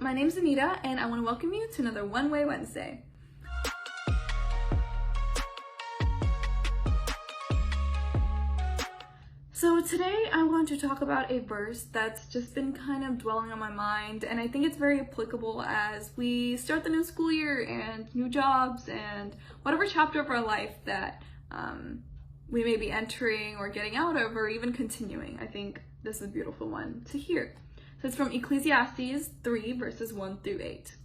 my name's Anita, and I want to welcome you to another OneWay Wednesday. So today I want to talk about a verse that's just been kind of dwelling on my mind, and I think it's very applicable as we start the new school year and new jobs and whatever chapter of our life that we may be entering or getting out of or even continuing. I think this is a beautiful one to hear. So it's from Ecclesiastes 3 verses 1 through 8.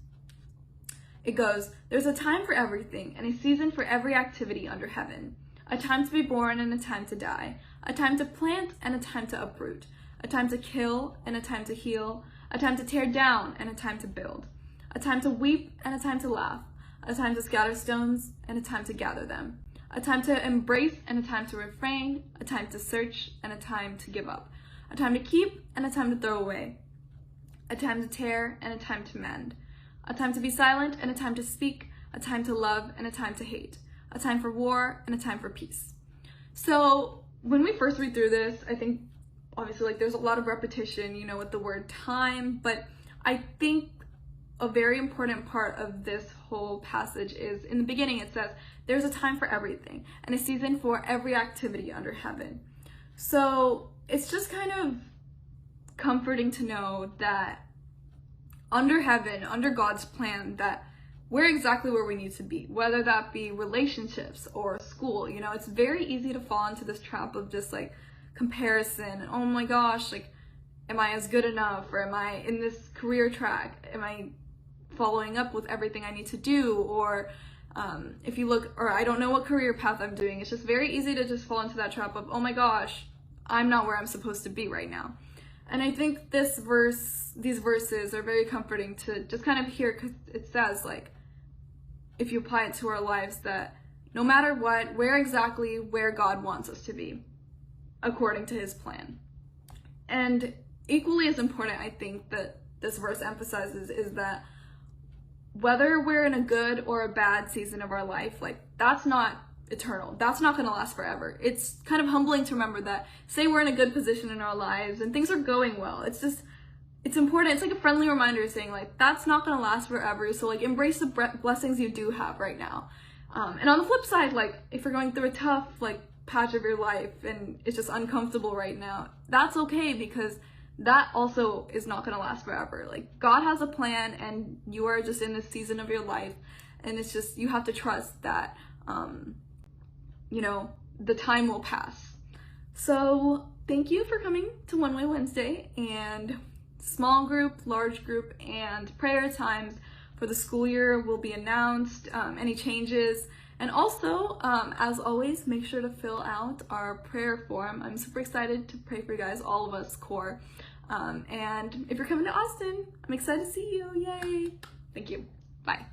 It goes, "There's a time for everything and a season for every activity under heaven. A time to be born and a time to die. A time to plant and a time to uproot. A time to kill and a time to heal. A time to tear down and a time to build. A time to weep and a time to laugh. A time to scatter stones and a time to gather them. A time to embrace and a time to refrain. A time to search and a time to give up. A time to keep and a time to throw away. A time to tear and a time to mend. A time to be silent and a time to speak. A time to love and a time to hate. A time for war and a time for peace." So when we first read through this, I think obviously there's a lot of repetition, with the word time, but I think a very important part of this whole passage is in the beginning it says, "There's a time for everything and a season for every activity under heaven." So it's just kind of comforting to know that under heaven, under God's plan, that we're exactly where we need to be, whether that be relationships or school. It's very easy to fall into this trap of just comparison. And, oh my gosh, am I as good enough? Or am I in this career track? Am I following up with everything I need to do? Or if you look, or I don't know what career path I'm doing. It's just very easy to just fall into that trap of, oh my gosh, I'm not where I'm supposed to be right now. And I think these verses are very comforting to just kind of hear, because it says, if you apply it to our lives, that no matter what, we're exactly where God wants us to be, according to his plan. And equally as important, I think, that this verse emphasizes is that whether we're in a good or a bad season of our life, that's not eternal. That's not going to last forever. It's kind of humbling to remember that, say we're in a good position in our lives and things are going well. It's important. It's like a friendly reminder saying that's not going to last forever. So embrace the blessings you do have right now. And on the flip side, if you're going through a tough patch of your life and it's just uncomfortable right now, that's okay, because that also is not going to last forever. God has a plan and you are just in this season of your life, and it's just, you have to trust that the time will pass. So thank you for coming to OneWay Wednesday, and small group, large group, and prayer times for the school year will be announced, any changes. And also, as always, make sure to fill out our prayer form. I'm super excited to pray for you guys, all of us core. And if you're coming to Austin, I'm excited to see you. Yay! Thank you. Bye.